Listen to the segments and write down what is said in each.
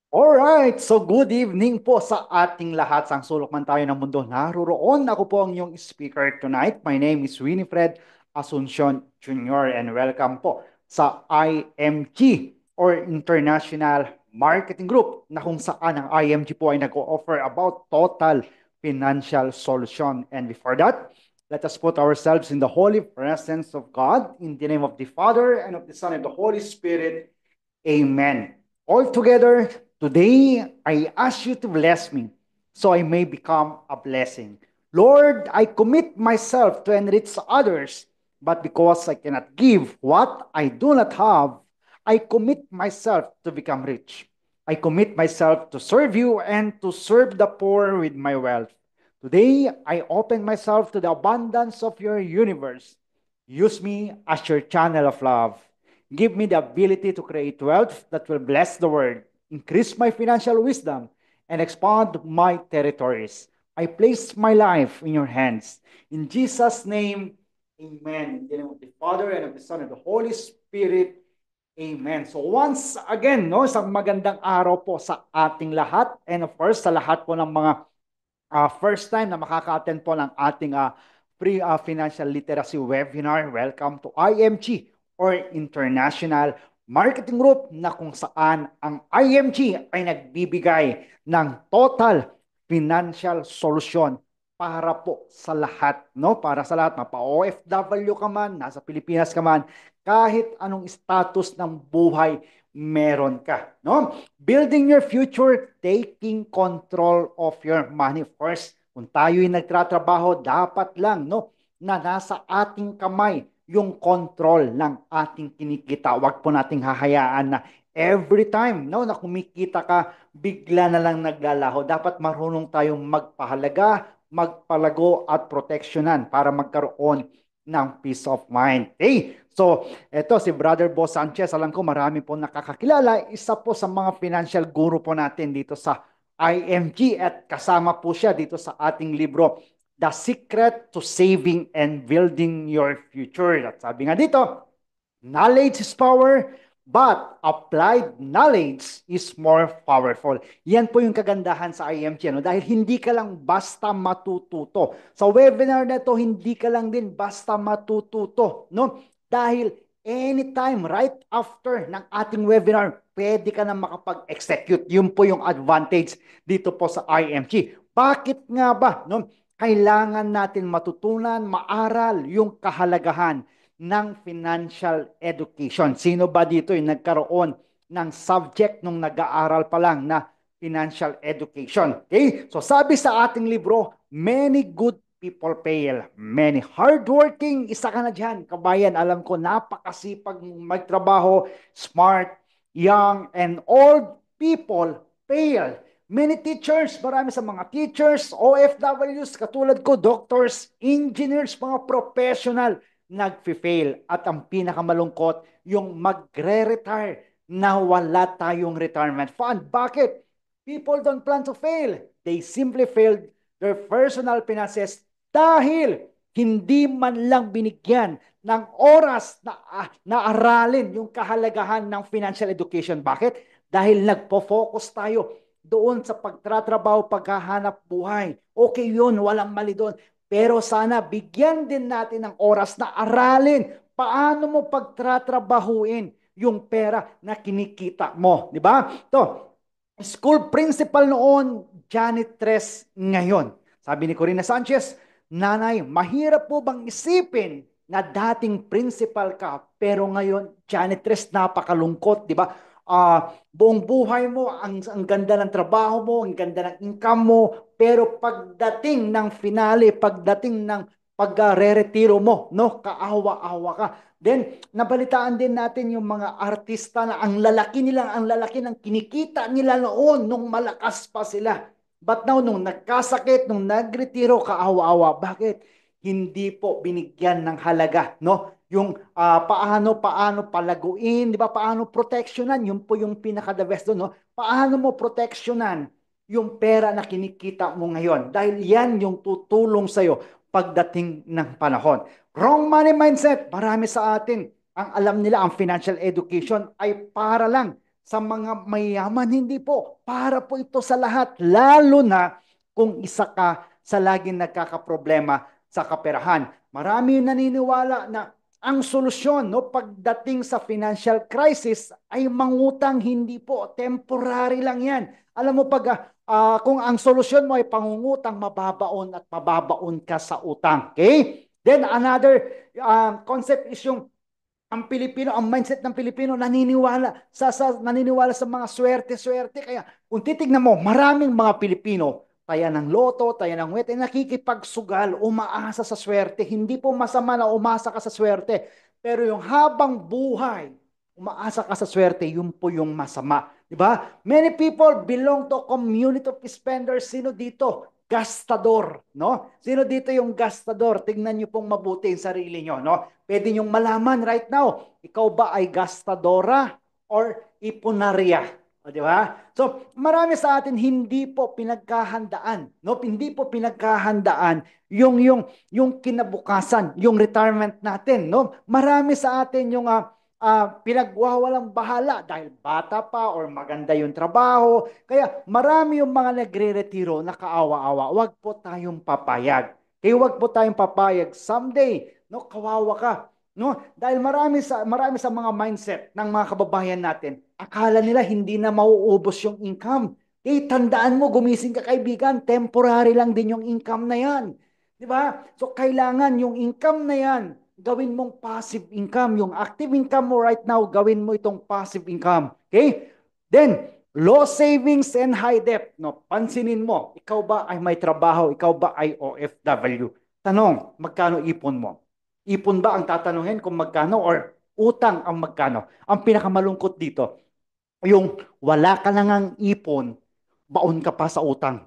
Alright, so good evening po sa ating lahat. Sang sulok man tayo ng mundo naroroon. Ako po ang inyong speaker tonight. My name is Winifred Asuncion Jr. and welcome po sa IMG or International Marketing Group na kung saan ang IMG po ay nag-o-offer about total financial solution. And before that, let us put ourselves in the holy presence of God in the name of the Father and of the Son and the Holy Spirit. Amen. All together, today I ask you to bless me so I may become a blessing. Lord, I commit myself to enrich others, but because I cannot give what I do not have, I commit myself to become rich. I commit myself to serve you and to serve the poor with my wealth. Today, I open myself to the abundance of your universe. Use me as your channel of love. Give me the ability to create wealth that will bless the world, increase my financial wisdom, and expand my territories. I place my life in your hands. In Jesus' name, amen. In the name of the Father, and of the Son, and the Holy Spirit, amen. So once again, no, isang magandang araw po sa ating lahat. And of course, sa lahat po ng mga first time na makaka-attend po ng ating free financial literacy webinar. Welcome to IMG or International Marketing Group na kung saan ang IMG ay nagbibigay ng total financial solution para po sa lahat, no? Para sa lahat, mapa-OFW ka man, nasa Pilipinas ka man, kahit anong status ng buhay meron ka, no? Building your future, taking control of your money first. Kung tayo'y nagtratrabaho, dapat lang, no, na nasa ating kamay yung control ng ating kinikita. Huwag po nating hahayaan na every time, no, na kumikita ka, bigla na lang naglalaho. Dapat marunong tayong magpahalaga, magpalago at proteksyonan para magkaroon ng peace of mind. Okay? So, eto si Brother Boss Sanchez, alam ko marami po nakakakilala. Isa po sa mga financial guru po natin dito sa IMG at kasama po siya dito sa ating libro, The Secret to Saving and Building Your Future. At sabi nga dito, knowledge is power, but applied knowledge is more powerful. Yan po yung kagandahan sa IMG, ano? Dahil hindi ka lang basta matututo. Sa webinar na to, hindi ka lang din basta matututo, no? Dahil anytime, right after ng ating webinar, pwede ka na makapag-execute. Yun po yung advantage dito po sa IMG. Bakit nga ba, no? Kailangan natin matutunan, maaral yung kahalagahan ng financial education. Sino ba dito yung nagkaroon ng subject nung nag-aaral pa lang na financial education? Okay? So sabi sa ating libro, many good people fail. Many hardworking, isa ka na dyan, kabayan, alam ko, napakasipag magtrabaho, smart, young, and old people fail. Many teachers, marami sa mga teachers, OFWs, katulad ko, doctors, engineers, mga professional, nag-fail. At ang pinakamalungkot, yung magre-retire na wala tayong retirement fund. Bakit? People don't plan to fail. They simply failed their personal finances dahil hindi man lang binigyan ng oras na aralin yung kahalagahan ng financial education. Bakit? Dahil nagpo-focus tayo doon sa pagtratrabaho, paghahanap buhay. Okay yun, walang mali doon. Pero sana bigyan din natin ng oras na aralin paano mo pagtratrabahuin yung pera na kinikita mo. Di ba? To, school principal noon, janitress ngayon. Sabi ni Corina Sanchez, Nanay, mahirap po bang isipin na dating principal ka pero ngayon janitress, napakalungkot, di ba? Buong buhay mo, ang ganda ng trabaho mo, ang ganda ng income mo, pero pagdating ng finale, pagdating ng pagre-retiro mo, no, kaawa-awa ka. Then, nabalitaan din natin yung mga artista na ang lalaki ng kinikita nila noon nung malakas pa sila. But now, nung nagkasakit, nung nagretiro, kaawa-awa. Bakit? Hindi po binigyan ng halaga, no? Yung paano palaguin, di ba? Paano proteksyonan, yun po yung pinaka-the best doon, no? Paano mo proteksyonan yung pera na kinikita mo ngayon? Dahil yan yung tutulong sa'yo pagdating ng panahon. Wrong money mindset, marami sa atin ang alam nila ang financial education ay para lang sa mga mayaman. Hindi po. Para po ito sa lahat. Lalo na kung isa ka sa laging nagkakaproblema sa kaperahan. Marami yung naniniwala na ang solusyon no pagdating sa financial crisis ay mangutang. Hindi po, temporary lang 'yan. Alam mo pag kung ang solusyon mo ay pangungutang, mababaon at mababaon ka sa utang. Okay? Then another concept is yung ang Pilipino, ang mindset ng Pilipino naniniwala sa mga swerte-swerte. Kaya kung titignan mo, maraming mga Pilipino, taya ng loto, taya ng wete, nakikipagsugal, umaasa sa swerte. Hindi po masama na umasa ka sa swerte. Pero yung habang buhay, umaasa ka sa swerte, yun po yung masama. Di ba? Many people belong to community of spenders. Sino dito? Gastador, no? Sino dito yung gastador? Tingnan niyo pong mabuti yung sarili niyo, no? Pwede niyong malaman right now, ikaw ba ay gastadora or ipunarya? O, di ba? So, marami sa atin hindi po pinagkahandaan, no? Hindi po pinagkahandaan yung kinabukasan, yung retirement natin, no? Marami sa atin yung pinagwawalang bahala dahil bata pa or maganda yung trabaho. Kaya marami yung mga nagre-retiro na kaawa-awa. Huwag po tayong papayag. Kaya huwag po tayong papayag. Someday, no, kawawa ka. No? Dahil marami sa mga mindset ng mga kababayan natin, akala nila hindi na mauubos yung income. Tandaan mo, gumising ka kaibigan, temporary lang din yung income na yan. Di ba? So, kailangan yung income na yan, gawin mong passive income. Yung active income mo right now, gawin mo itong passive income. Okay? Then, low savings and high debt. No, pansinin mo, ikaw ba ay may trabaho? Ikaw ba ay OFW? Tanong, magkano ipon mo? Ipon ba ang tatanungin kung magkano or utang ang magkano? Ang pinakamalungkot dito, yung wala ka nang ang ipon, baon ka pa sa utang.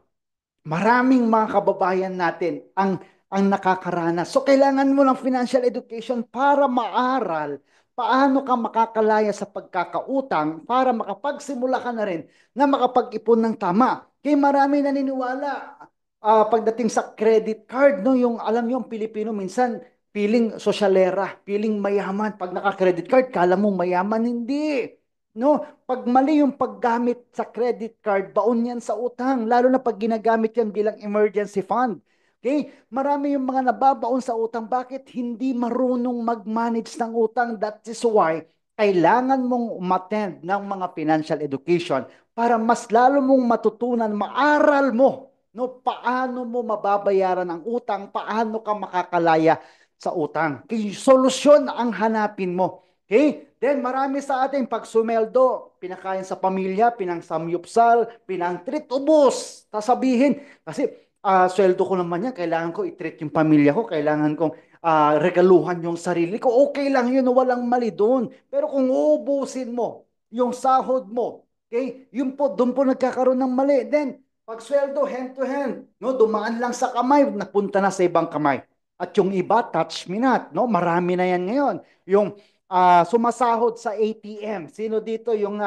Maraming mga kababayan natin ang nakakaranas. So kailangan mo ng financial education para maaral paano ka makakalaya sa pagkakautang para makapagsimula ka na rin na makapag-ipon ng tama. Kaya marami naniniwala pagdating sa credit card, no, yung alam niyo, ang Pilipino minsan feeling sosyalera, feeling mayaman. Pag naka-credit card, kala mo mayaman, hindi. No, pag mali yung paggamit sa credit card, baon yan sa utang, lalo na pag ginagamit yan bilang emergency fund. Okay? Marami yung mga nababaon sa utang. Bakit hindi marunong mag-manage ng utang? That is why kailangan mong umattend ng mga financial education para mas lalo mong matutunan, maaral mo, no, paano mo mababayaran ang utang, paano ka makakalaya sa utang. Kaya solusyon ang hanapin mo. Okay? Then marami sa atin pag sumeldo, pinakain sa pamilya, pinangsamyupsal, pinang-treat, ubos. Sasabihin, kasi sweldo ko naman yan, kailangan ko i-treat yung pamilya ko, kailangan kong regaluhan yung sarili ko. Okay lang yun, walang mali doon. Pero kung uubusin mo yung sahod mo, okay, yun po, doon po nagkakaroon ng mali. Then, pag sweldo, hand to hand, no, dumaan lang sa kamay, napunta na sa ibang kamay. At yung iba, touch me not, no? Marami na yan ngayon. Yung sumasahod sa ATM. Sino dito yung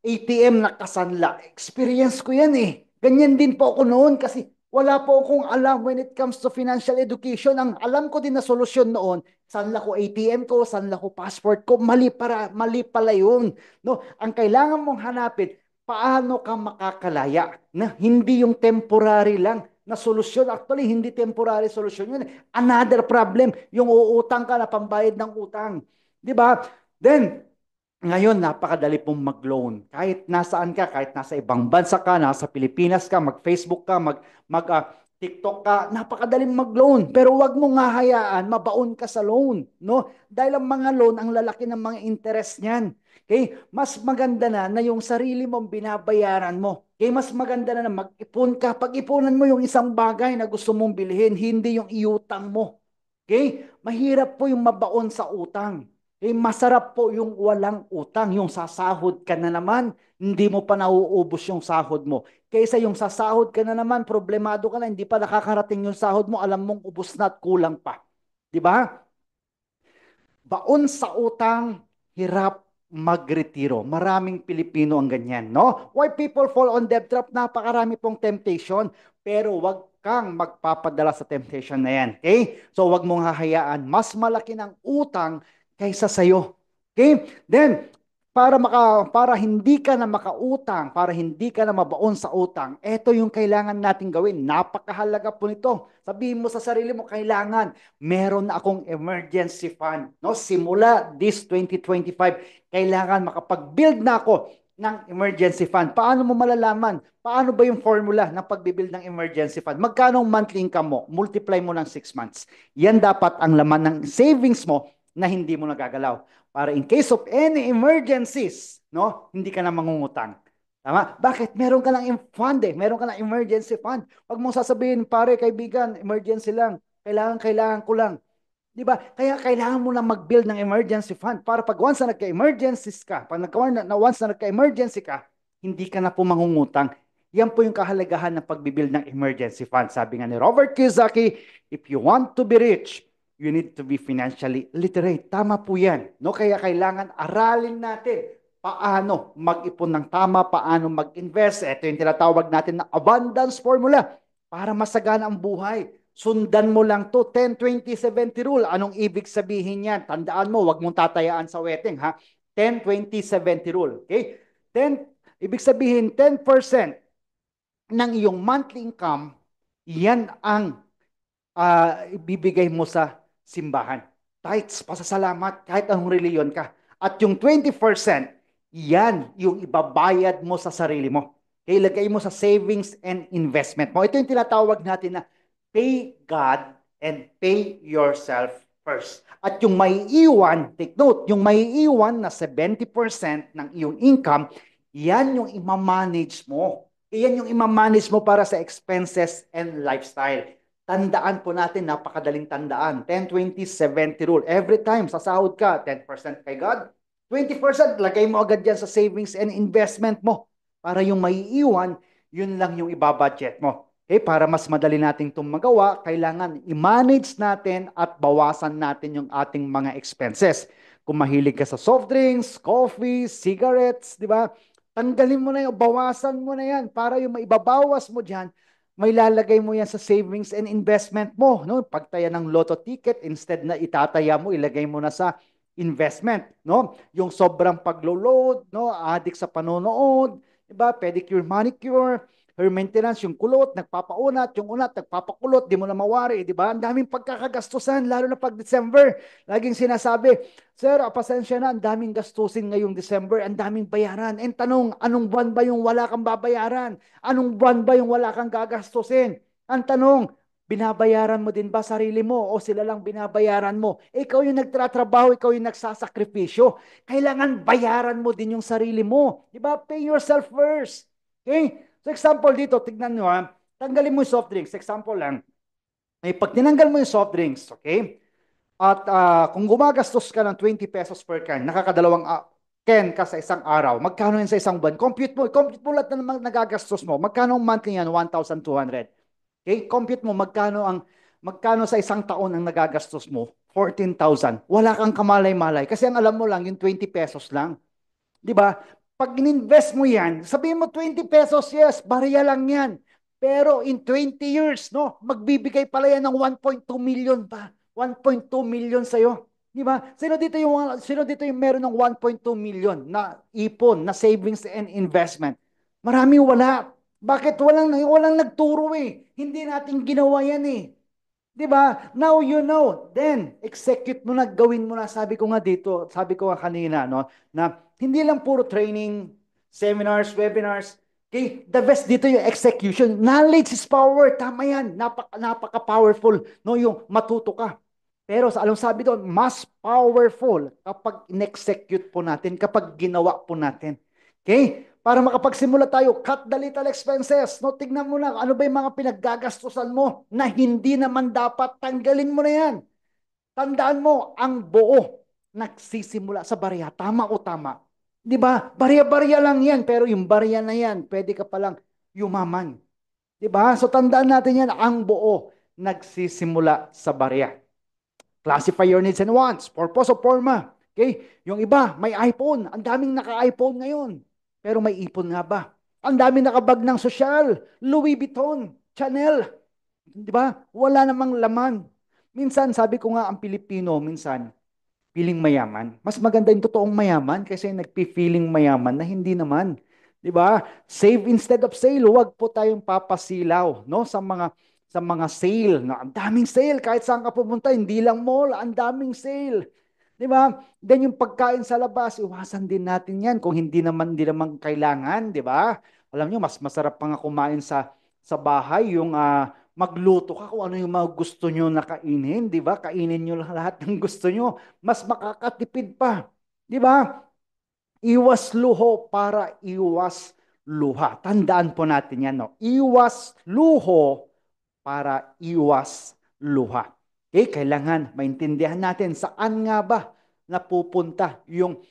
ATM na kasanla? Experience ko yan eh. Ganyan din po ako noon kasi wala po akong alam when it comes to financial education. Ang alam ko din na solusyon noon, sanla ko ATM ko, sanla ko passport ko, mali pala yun. No, ang kailangan mong hanapin, paano ka makakalaya na hindi yung temporary lang na solusyon. Actually, hindi temporary solusyon yun. Another problem, yung uutang ka na pambayad ng utang. Di ba? Then, ngayon, napakadali pong mag-loan. Kahit nasaan ka, kahit nasa ibang bansa ka, nasa Pilipinas ka, mag-Facebook ka, TikTok ka, napakadaling mag-loan. Pero wag mong hahayaan, mabaon ka sa loan. No? Dahil ang mga loan, ang lalaki ng mga interest niyan. Okay? Mas maganda na yung sarili mong binabayaran mo. Okay? Mas maganda na mag-ipon ka. Pag-ipunan mo yung isang bagay na gusto mong bilhin, hindi yung iutang mo. Okay? Mahirap po yung mabaon sa utang. Masarap po yung walang utang, yung sasahod ka na naman, hindi mo pa nauubos yung sahod mo. Kaysa yung sasahod ka na naman, problemado ka na, hindi pa nakakarating yung sahod mo, alam mong ubos na at kulang pa. Di ba? Baon sa utang, hirap magretiro. Maraming Pilipino ang ganyan, no? Why people fall on debt trap? Napakarami pong temptation, pero wag kang magpapadala sa temptation na yan. Okay? So wag mong hahayaan. Mas malaki ng utang kaysa sa'yo. Okay? Then, para hindi ka na makautang, para hindi ka na mabaon sa utang, ito yung kailangan nating gawin. Napakahalaga po nito. Sabihin mo sa sarili mo, kailangan meron na akong emergency fund. No? Simula this 2025, kailangan makapag-build na ako ng emergency fund. Paano mo malalaman? Paano ba yung formula ng pagbibuild ng emergency fund? Magkano ang monthly income mo? Multiply mo ng 6 months. Yan dapat ang laman ng savings mo na hindi mo nagagalaw para in case of any emergencies, no, hindi ka na mangungutang. Tama? Bakit? Meron ka lang fund eh. Meron ka lang emergency fund. Huwag mong sasabihin, pare, kaibigan, emergency lang. Kailangan ko lang. Di ba? Kaya kailangan mo lang mag-build ng emergency fund para pag once na nagka-emergencies ka, pag once na nagka-emergency ka, hindi ka na po mangungutang. Yan po yung kahalagahan ng pagbibuild ng emergency fund. Sabi nga ni Robert Kiyosaki, if you want to be rich, you need to be financially literate. Tama po yan. No? Kaya kailangan aralin natin paano mag-ipon ng tama, paano mag-invest. Ito yung tinatawag natin na abundance formula para masagana ang buhay. Sundan mo lang to, 10-20-70 rule. Anong ibig sabihin yan? Tandaan mo, wag mong tatayaan sa wedding, ha? 10-20-70 rule. Okay? 10, ibig sabihin, 10% ng iyong monthly income, yan ang ibibigay mo sa simbahan. Tithes, pasasalamat, kahit anong reliyon ka. At yung 20%, yan yung ibabayad mo sa sarili mo. Okay, ilagay mo sa savings and investment mo. Ito yung tinatawag natin na pay God and pay yourself first. At yung may iwan, take note, yung may iwan na 70% ng iyong income, yan yung imamanage mo. Yan yung imamanage mo para sa expenses and lifestyle. Tandaan po natin, napakadaling tandaan. 10-20-70 rule. Every time sa sahod ka, 10% kay God, 20% lagay mo agad yan sa savings and investment mo. Para yung may iwan, yun lang yung ibabudget mo. Okay, para mas madali nating itong magawa, kailangan i-manage natin at bawasan natin yung ating mga expenses. Kung mahilig ka sa soft drinks, coffee, cigarettes, di ba? Tanggalin mo na yun, bawasan mo na yan para yung maibabawas mo dyan, may lalagay mo yan sa savings and investment mo. No? Pagtaya ng lotto ticket, instead na itataya mo, ilagay mo na sa investment. No? Yung sobrang paglo-load, no? Addict sa panonood, diba? Pedicure, manicure, her maintenance, yung kulot, nagpapaunat, yung unat, nagpapakulot, di mo na mawari, di ba? Ang daming pagkakagastusan, lalo na pag December. Laging sinasabi, Sir, pasensya na, ang daming gastusin ngayong December, ang daming bayaran. And tanong, anong buwan ba yung wala kang babayaran? Anong buwan ba yung wala kang gagastusin? Ang tanong, binabayaran mo din ba sarili mo o sila lang binabayaran mo? Ikaw yung nagtratrabaho, ikaw yung nagsasakripisyo. Kailangan bayaran mo din yung sarili mo. Di ba? Pay yourself first. Okay? So example dito, tignan nyo ha, tanggalin mo yung soft drinks. Example lang, pag tinanggal mo yung soft drinks, okay? At kung gumagastos ka ng 20 pesos per can, nakakadalawang can ka sa isang araw, magkano yan sa isang buwan? Compute mo lahat na nagagastos mo. Magkano ang monthly yan? 1,200. Okay? Compute mo magkano sa isang taon ang nagagastos mo? 14,000. Wala kang kamalay-malay kasi ang alam mo lang yung 20 pesos lang. 'Di ba? Pag ininvest mo yan, sabihin mo 20 pesos, yes, barya lang yan. Pero in 20 years, no, magbibigay pala yan ng 1.2 million pa. 1.2 million sa'yo. Di ba? Sino dito yung meron ng 1.2 million na ipon, na savings and investment? Marami wala. Bakit walang nagturo eh? Hindi natin ginawa yan eh. Di ba? Now you know. Then, execute mo na, gawin mo na. Sabi ko nga dito, sabi ko nga kanina, no, na hindi lang puro training, seminars, webinars. Okay? The best dito yung execution. Knowledge is power. Tama yan. Napaka-powerful. No, yung matuto ka. Pero sa anong sabi doon, mas powerful kapag in-execute po natin, kapag ginawa po natin. Okay? Para makapagsimula tayo, cut the little expenses. No, tignan mo na ano ba yung mga pinaggagastusan mo na hindi naman dapat, tanggalin mo na yan. Tandaan mo, ang buo nagsisimula sa barya. Tama o tama? Di ba? Barya-barya lang yan, pero yung barya na yan, pwede ka palang yumaman. Di ba? So tandaan natin yan, ang buo nagsisimula sa barya. Classify your needs and wants. Purpose of forma. Okay? Yung iba, may iPhone. Ang daming naka-iPhone ngayon. Pero may ipon nga ba? Ang daming nakabag ng social. Louis Vuitton, Chanel. Di ba? Wala namang laman. Minsan, sabi ko nga ang Pilipino, minsan, feeling mayaman. Mas maganda yung totoong mayaman kaysa yung nagpi-feeling mayaman na hindi naman. 'Di ba? Save instead of sale. Huwag po tayong papasilaw, no, sa mga sale. No, ang daming sale kahit saan ka pumunta, hindi lang mall, ang daming sale. 'Di ba? Then yung pagkain sa labas, iwasan din natin 'yan kung hindi naman kailangan, 'di ba? Alam niyo, mas masarap pa nga kumain sa bahay yung magluto ka kung ano yung mga gusto nyo na kainin, di ba? Kainin nyo lahat ng gusto nyo. Mas makakatipid pa, di ba? Iwas luho para iwas luha. Tandaan po natin yan, no? Iwas luho para iwas luha. Okay, kailangan maintindihan natin saan nga ba napupunta yung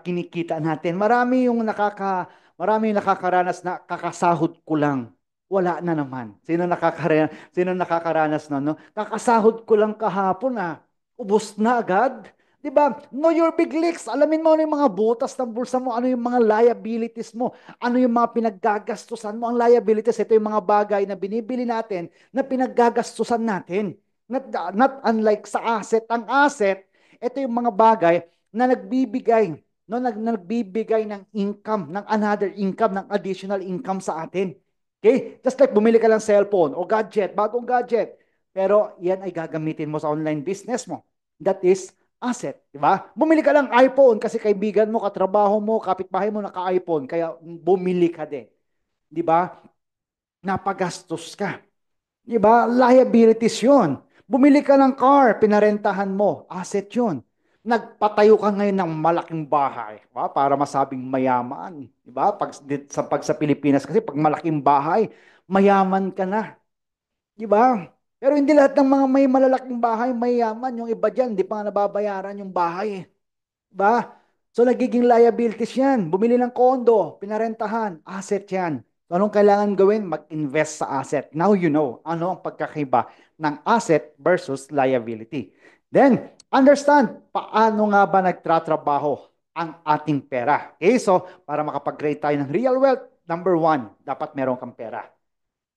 kinikita natin. Marami yung nakakaranas na kakasahod ko lang. Wala na naman. Sino nakakaranas na, no? Kakasahod ko lang kahapon, ubos na agad. 'Di ba? Know your big leaks. Alamin mo ano yung mga butas ng bulsa mo, ano yung mga liabilities mo, ano yung mga pinaggagastusan mo. Ang liabilities, ito yung mga bagay na binibili natin na pinaggagastusan natin. Not unlike sa asset. Ang asset, ito yung mga bagay na nagbibigay, no, nagbibigay ng income, ng another income, ng additional income sa atin. Okay? Just like bumili ka ng cellphone o gadget, bagong gadget. Pero yan ay gagamitin mo sa online business mo. That is asset, di ba? Bumili ka lang iPhone kasi kaibigan mo, katrabaho mo, kapitbahay mo naka-iPhone, kaya bumili ka din. Di ba? Napagastos ka. Di ba? Liabilities yun. Bumili ka ng car, pinarentahan mo, asset yun. Nagpatayo ka ngayon ng malaking bahay, di ba? Para masabing mayaman. Di ba? Pag sa Pilipinas kasi, pag malaking bahay, mayaman ka na. Di ba? Pero hindi lahat ng mga may malalaking bahay mayaman. Yung iba dyan, hindi pa nga nababayaran yung bahay. Ba? So nagiging liabilities yan. Bumili ng kondo, pinarentahan, asset yan. So anong kailangan gawin? Mag-invest sa asset. Now you know ano ang pagkakaiba ng asset versus liability. Then, understand paano nga ba nagtratrabaho ang ating pera. Okay, so para makapag-create tayo ng real wealth, number one, dapat meron kang pera.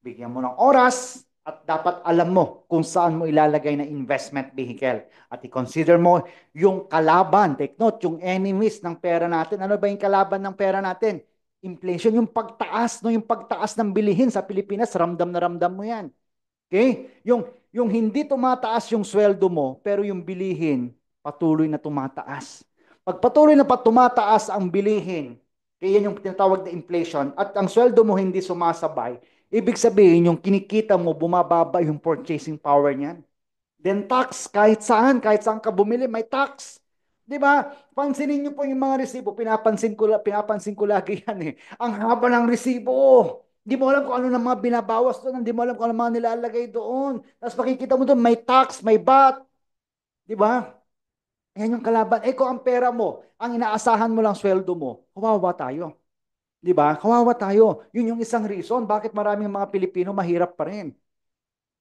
Bigyan mo ng oras at dapat alam mo kung saan mo ilalagay na investment vehicle. At i-consider mo yung kalaban, take note, yung enemies ng pera natin. Ano ba yung kalaban ng pera natin? Inflation, yung pagtaas, no, yung pagtaas ng bilihin sa Pilipinas, ramdam na ramdam mo yan. Okay? Yung hindi tumataas yung sweldo mo, pero yung bilihin, patuloy na tumataas. Pag patuloy na tumataas ang bilihin, kaya yan yung tinatawag na inflation, at ang sweldo mo hindi sumasabay, ibig sabihin yung kinikita mo, bumababa yung purchasing power niyan. Then tax, kahit saan ka bumili, may tax. Di ba? Pansinin niyo po yung mga resibo, pinapansin ko lagi yan eh. Ang haba ng resibo. Di mo alam kung ano na mga binabawas doon, hindi mo alam kung ano mga nilalagay doon. Tapos makikita mo doon, may tax, may VAT. Di ba? Yan yung kalaban. Eh kung ang pera mo, ang inaasahan mo lang sweldo mo, kawawa tayo. Di ba? Kawawa tayo. Yun yung isang reason bakit maraming mga Pilipino mahirap pa rin.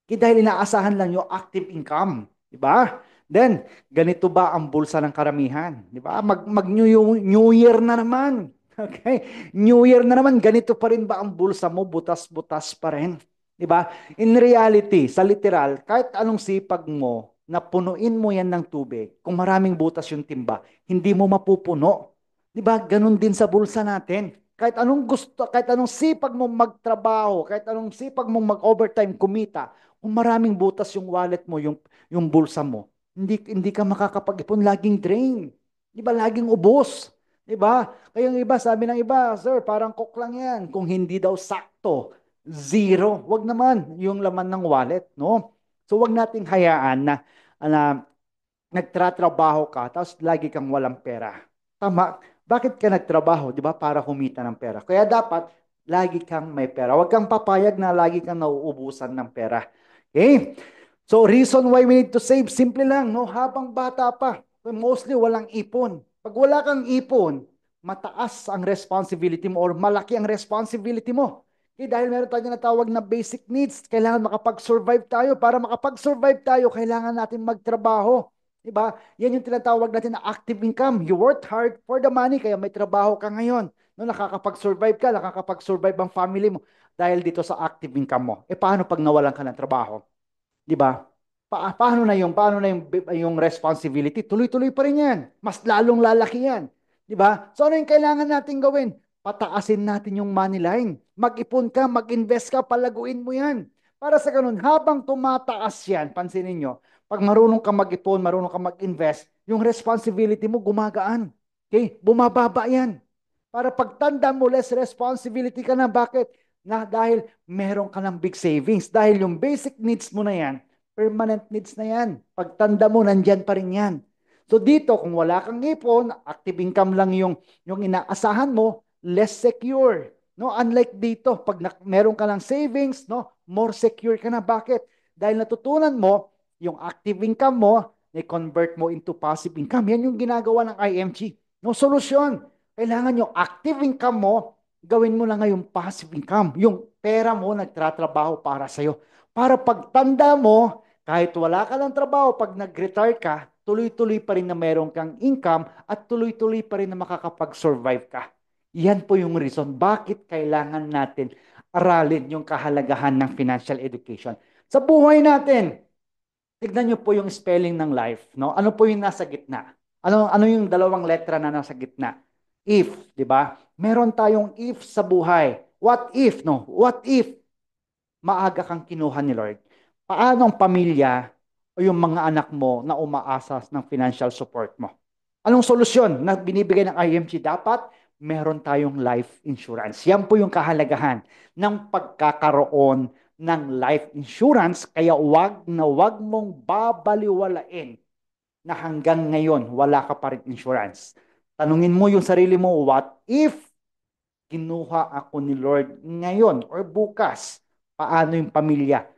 Dahil inaasahan lang yung active income, di ba? Then, ganito ba ang bulsa ng karamihan? Di ba? Mag New Year na naman. Okay? New Year na naman, ganito pa rin ba ang bulsa mo? Butas-butas pa rin. Di ba? In reality, sa literal, kahit anong sipag mo, na punuin mo yan ng tubig, kung maraming butas yung timba, hindi mo mapupuno. Di ba? Ganon din sa bulsa natin. Kahit anong sipag mong magtrabaho, kahit anong sipag mong mag-overtime kumita, kung maraming butas yung wallet mo, yung bulsa mo, hindi ka makakapag-ipon, laging drain. Di ba? Laging ubos. Di ba? Kaya yung iba, sabi ng iba, sir, parang coke lang yan. Kung hindi daw sakto, zero. Wag naman yung laman ng wallet, no? So wag nating hayaan na nagtratrabaho ka, tapos lagi kang walang pera. Tama. Bakit ka nagtrabaho? Di ba? Para humita ng pera. Kaya dapat, lagi kang may pera. Huwag kang papayag na lagi kang nauubusan ng pera. Okay? So, reason why we need to save, simple lang, no? Habang bata pa, mostly walang ipon. Pag wala kang ipon, mataas ang responsibility mo or malaki ang responsibility mo. Okay, dahil meron tayong natawag na basic needs, kailangan makapag-survive tayo. Para makapag-survive tayo, kailangan natin magtrabaho. Diba? Yan yung tinatawag natin na active income. You worked hard for the money, kaya may trabaho ka ngayon. No, nakakapag-survive ka, nakakapag-survive ang family mo dahil dito sa active income mo. E paano pag nawalan ka ng trabaho? Di ba? Paano na yung responsibility? Tuloy-tuloy pa rin yan. Mas lalong lalaki yan. Di ba? So ano yung kailangan natin gawin? Pataasin natin yung money line. Mag-ipon ka, mag-invest ka, palaguin mo yan. Para sa ganun, habang tumataas yan, pansinin nyo, pag marunong ka mag-ipon, marunong ka mag-invest, yung responsibility mo gumagaan. Okay? Bumababa yan. Para pagtanda mo, less responsibility ka na. Bakit? Dahil meron ka ng big savings. Dahil yung basic needs mo na yan, permanent needs na yan. Pagtanda mo, nandyan pa rin yan. So dito, kung wala kang ipon, active income lang yung inaasahan mo, less secure. No? Unlike dito, pag meron ka ng savings, no, more secure ka na. Bakit? Dahil natutunan mo, yung active income mo, i-convert mo into passive income. Yan yung ginagawa ng IMG. No, solusyon. Kailangan yung active income mo, gawin mo na ngayon passive income. Yung pera mo nagtratrabaho para sa'yo. Para pagtanda mo, kahit wala ka ng trabaho, pag nag-retire ka, tuloy-tuloy pa rin na meron kang income at tuloy-tuloy pa rin na makakapag-survive ka. Yan po yung reason bakit kailangan natin aralin yung kahalagahan ng financial education. Sa buhay natin, tignan niyo po yung spelling ng life, no? Ano po yung nasa gitna? Ano yung dalawang letra na nasa gitna? If, di ba? Meron tayong if sa buhay. What if, no? What if maaga kang kinuha ni Lord? Paano ang pamilya o yung mga anak mo na umaasa ng financial support mo? Anong solusyon na binibigay ng IMG? Dapat meron tayong life insurance. Yan po yung kahalagahan ng pagkakaroon ng life insurance. Kaya wag mong babaliwalain na hanggang ngayon wala ka pa rin insurance. Tanungin mo yung sarili mo, what if kinuha ako ni Lord ngayon or bukas? Paano yung pamilya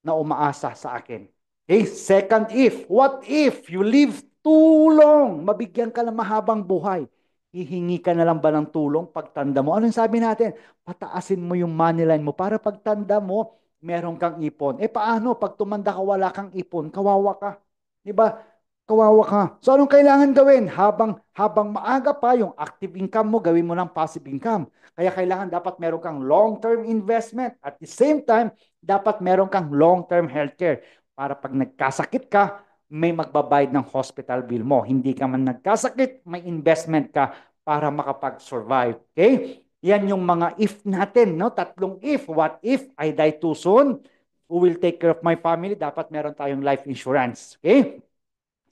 na umaasa sa akin? Okay, second if. What if you live too long? Mabigyan ka ng mahabang buhay. Hihingi ka na lang ba ng tulong pagtanda mo? Anong sabi natin? Pataasin mo yung money line mo para pagtanda mo, meron kang ipon. Paano? Pag tumanda ka, wala kang ipon, kawawa ka. Diba? Kawawa ka. So anong kailangan gawin? Habang maaga pa, yung active income mo, gawin mo ng passive income. Kaya kailangan dapat meron kang long-term investment. At the same time, dapat meron kang long-term healthcare. Para pag nagkasakit ka, may magbabayad ng hospital bill mo. Hindi ka man nagkasakit, may investment ka para makapag-survive. Okay? Yan yung mga if natin, no? Tatlong if. What if I die too soon? Who will take care of my family? Dapat meron tayong life insurance. Okay?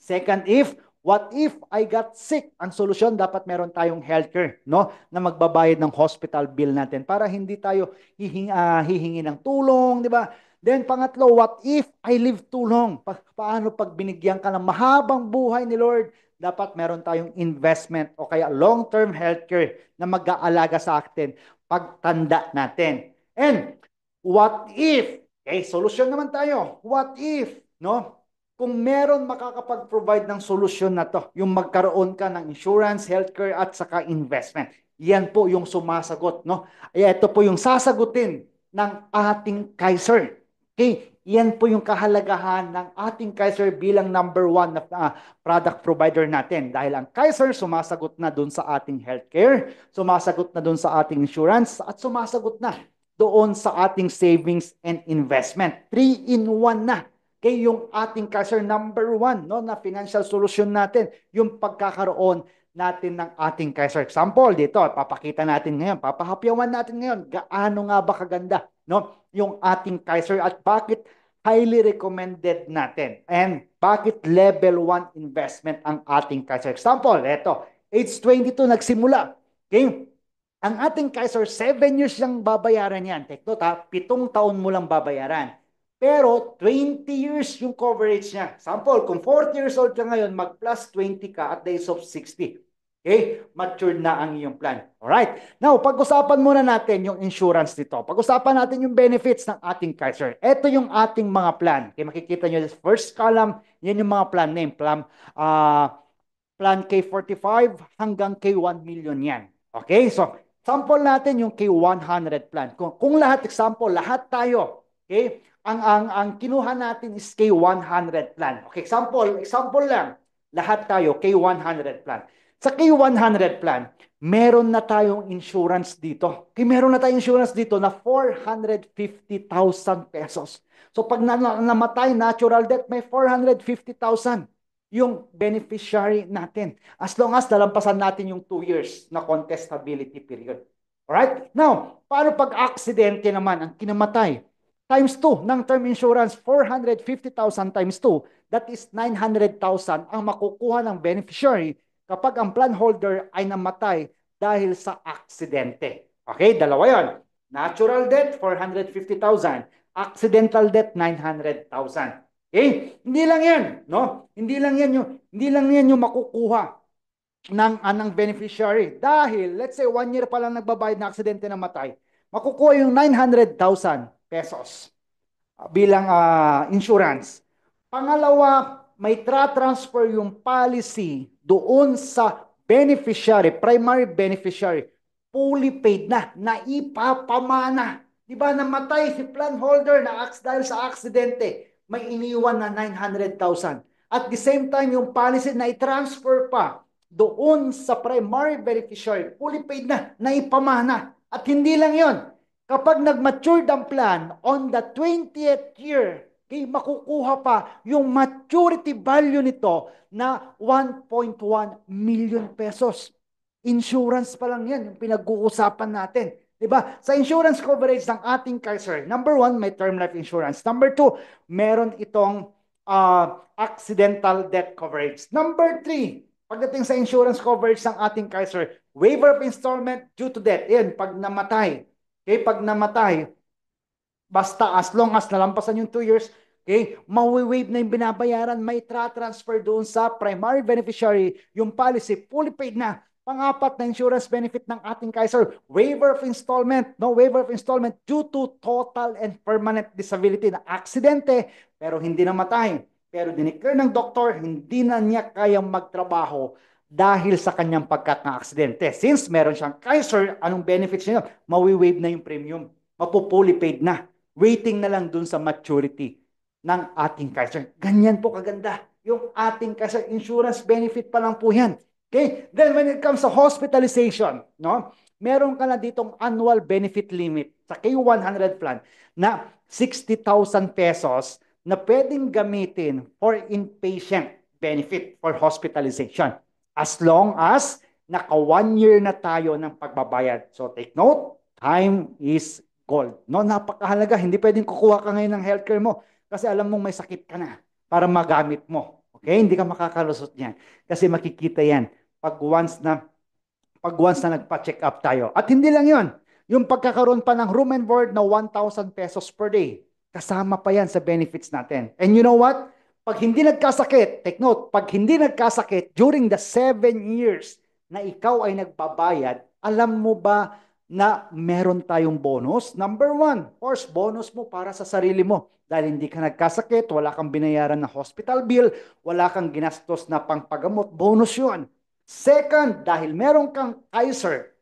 Second if, what if I got sick? Ang solusyon, dapat meron tayong healthcare, no? Na magbabayad ng hospital bill natin para hindi tayo hihingi ng tulong, di ba? Then pangatlo, what if I live too long? Paano pag binigyan ka ng mahabang buhay ni Lord? Dapat meron tayong investment o kaya long-term healthcare na mag-aalaga sa atin pagtanda natin. And what if? Okay, solusyon naman tayo. What if, no? Kung meron makakapag-provide ng solusyon na to, yung magkaroon ka ng insurance, healthcare, at saka investment. Yan po yung sumasagot, no? Ito po yung sasagutin ng ating Kaiser. Okay? Yan po yung kahalagahan ng ating Kaiser bilang number one na product provider natin. Dahil ang Kaiser sumasagot na dun sa ating healthcare, sumasagot na dun sa ating insurance, at sumasagot na doon sa ating savings and investment. 3-in-1 na. Okay, yung ating Kaiser number one, no, na financial solution natin, yung pagkakaroon natin ng ating Kaiser. Example, dito, papakita natin ngayon, papahapyawan natin ngayon, gaano nga ba kaganda, no, yung ating Kaiser at bakit highly recommended natin and bakit level 1 investment ang ating Kaiser. Example, ito, age 22 nagsimula. Okay, ang ating Kaiser, 7 years lang babayaran yan. Take note ha, 7 taon mo lang babayaran. Pero 20 years yung coverage niya. Sample, kung 40 years old ka ngayon, mag-plus 20 ka at the age of 60. Okay? Matured na ang iyong plan. Alright? Now, pag-usapan muna natin yung insurance nito. Pag-usapan natin yung benefits ng ating Kaiser. Ito yung ating mga plan. Okay, makikita nyo, this first column, yan yung mga plan name. Plan K45 hanggang K1 million yan. Okay? So, sample natin yung K100 plan. Kung lahat, example, lahat tayo, okay? Ang kinuha natin is K100 plan. Okay, example lang. Lahat tayo K100 plan. Sa K100 plan, meron na tayong insurance dito. Meron na tayong insurance dito na 450,000 pesos. So pag namatay, natural death, may 450,000 yung beneficiary natin. As long as nalampasan natin yung 2 years na contestability period. Alright? Now, paano pag aksidente naman ang kinamatay? Times 2 ng term insurance, 450,000 times 2, that is 900,000 ang makukuha ng beneficiary kapag ang plan holder ay namatay dahil sa aksidente. Okay, dalawa yon. Natural death, 450,000. Accidental death, 900,000. Okay? Hindi lang yan, no? Hindi lang yan yung makukuha ng anang beneficiary. Dahil, let's say, 1 year pa lang nagbabayad na aksidente na matay, makukuha yung 900,000 pesos bilang insurance. Pangalawa, may transfer yung policy doon sa beneficiary, primary beneficiary, fully paid na, naipapamana. Di ba namatay si plan holder na dahil sa aksidente, may iniwan na 900,000. At the same time, yung policy na i-transfer pa doon sa primary beneficiary, fully paid na, naipamana. At hindi lang yon, kapag nag-matured ang plan on the 20th year, okay, makukuha pa yung maturity value nito na 1.1 million pesos. Insurance pa lang yan, yung pinag-uusapan natin. Diba? Sa insurance coverage ng ating Kaiser, number 1, may term life insurance. Number 2, meron itong accidental death coverage. Number 3, pagdating sa insurance coverage ng ating Kaiser, waiver of installment due to death. Yan, pag namatay. Okay, pag namatay, basta as long as nalampasan yung 2 years, okay, mawi-waive na yung binabayaran, may transfer doon sa primary beneficiary, yung policy, fully paid na. Pang-apat na insurance benefit ng ating Kaiser, waiver of installment, no waiver of installment due to total and permanent disability na aksidente, pero hindi namatay. Pero dineclare ng doktor, hindi na niya kayang magtrabaho dahil sa kanyang pagkaka-aksidente. Since meron siyang Kaiser, anong benefits niya? Mawi-waive na yung premium. Mapupuli paid na. Waiting na lang dun sa maturity ng ating Kaiser. Ganyan po kaganda. Yung ating Kaiser insurance benefit pa lang po yan. Okay? Then when it comes to hospitalization, no? Meron ka na ditong annual benefit limit sa K100 plan na 60,000 pesos na pwedeng gamitin for inpatient benefit for hospitalization. As long as naka 1 year na tayo ng pagbabayad. So take note, time is gold. No, napakahalaga. Hindi pwedeng kukuha ka ngayon ng healthcare mo kasi alam mong may sakit ka na para magamit mo. Okay? Hindi ka makakalusot niyan. Kasi makikita yan pag once na nagpa-check up tayo. At hindi lang yon, yung pagkakaroon pa ng room and board na 1,000 pesos per day. Kasama pa yan sa benefits natin. And you know what? Pag hindi nagkasakit, take note, pag hindi nagkasakit during the 7 years na ikaw ay nagbabayad, alam mo ba na meron tayong bonus? Number 1, of course, bonus mo para sa sarili mo. Dahil hindi ka nagkasakit, wala kang binayaran na hospital bill, wala kang ginastos na pangpagamot, bonus yun. Second, dahil meron kang Kaiser,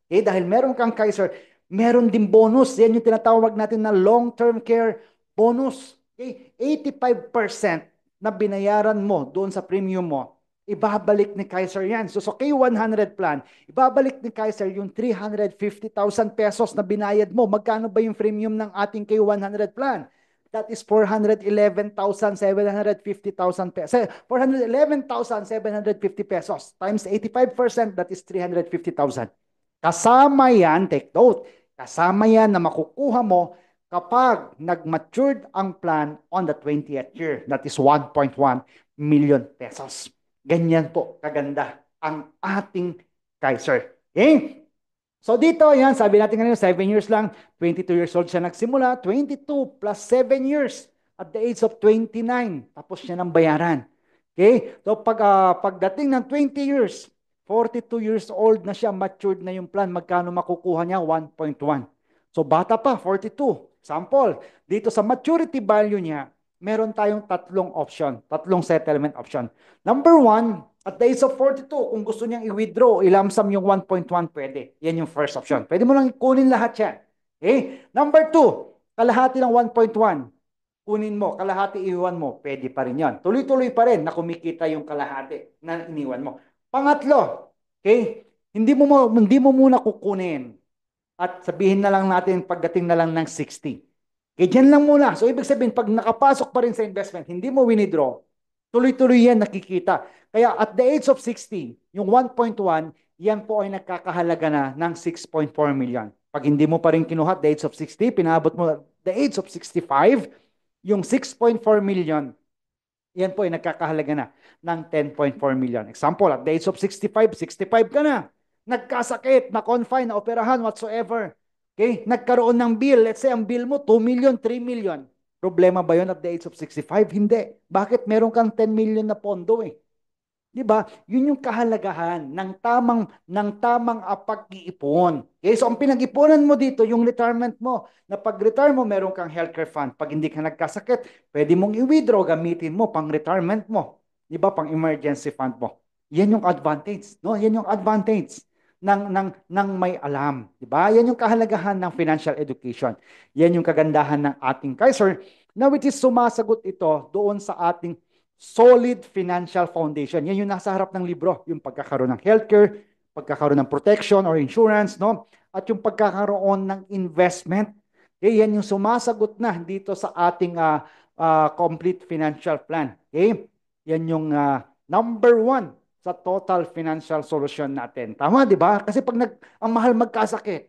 meron din bonus. Yan yung tinatawag natin na long-term care bonus. Okay? 85% na binayaran mo doon sa premium mo, ibabalik ni Kaiser yan. So K100 plan, ibabalik ni Kaiser yung 350,000 pesos na binayad mo. Magkano ba yung premium ng ating K100 plan? That is 411,750,000 pesos. 411,750 pesos times 85%, that is 350,000. Kasama yan, take note, kasama yan na makukuha mo kapag nag-matured ang plan on the 20th year. That is 1.1 million pesos. Ganyan po kaganda ang ating Kaiser. Okay? So dito, yan, sabi natin kanina, 7 years lang, 22 years old siya nagsimula, 22 plus 7 years at the age of 29, tapos siya ng bayaran. Okay? So pagdating ng 20 years, 42 years old na siya, matured na yung plan, magkano makukuha niya? 1.1. So bata pa, 42. Sample, dito sa maturity value niya, meron tayong tatlong settlement option. Number 1, at the age of 42, kung gusto niyang i-withdraw, ilamsam yung 1.1, pwede. Yan yung first option. Pwede mo lang kunin lahat yan. Okay? Number 2, kalahati ng 1.1. Kunin mo, kalahati iwan mo, pwede pa rin yan. Tuloy-tuloy pa rin na kumikita yung kalahati na iniwan mo. Pangatlo, Okay? Hindi mo muna kukunin at sabihin na lang natin pagdating na lang ng 60. Okay, dyan lang muna. So, ibig sabihin, pag nakapasok pa rin sa investment, hindi mo winidraw, tuloy-tuloy yan nakikita. Kaya at the age of 60, yung 1.1, yan po ay nagkakahalaga na ng 6.4 million. Pag hindi mo pa rin kinuha at the age of 60, pinabot mo at the age of 65, yung 6.4 million, yan po ay nagkakahalaga na ng 10.4 million. Example, at the age of 65, 65 ka na. Nagkasakit, na-confine, na-operahan, whatsoever. Okay? Nagkaroon ng bill. Let's say, ang bill mo, 2 million, 3 million. Problema ba yun at the age of 65? Hindi. Bakit meron kang 10 million na pondo eh? 'Di ba? Yun yung kahalagahan ng tamang pag-iipon. Okay? So ang pinag-ipunan mo dito, yung retirement mo, na pag-retire mo, meron kang healthcare fund. Pag hindi ka nagkasakit, pwede mong i-withdraw, gamitin mo pang retirement mo. 'Di ba? Pang emergency fund mo. Yan yung advantage, no? Yan yung advantage ng may alam, 'di ba? Yan yung kahalagahan ng financial education. Yan yung kagandahan ng ating Kaiser, na which is sumasagot ito doon sa ating solid financial foundation. Yan yung nasa harap ng libro, yung pagkakaroon ng healthcare, pagkakaroon ng protection or insurance, no? At yung pagkakaroon ng investment. Okay, yan yung sumasagot na dito sa ating complete financial plan. Okay? Yan yung number one sa total financial solution natin. Tama, di ba? Kasi ang mahal magkasakit.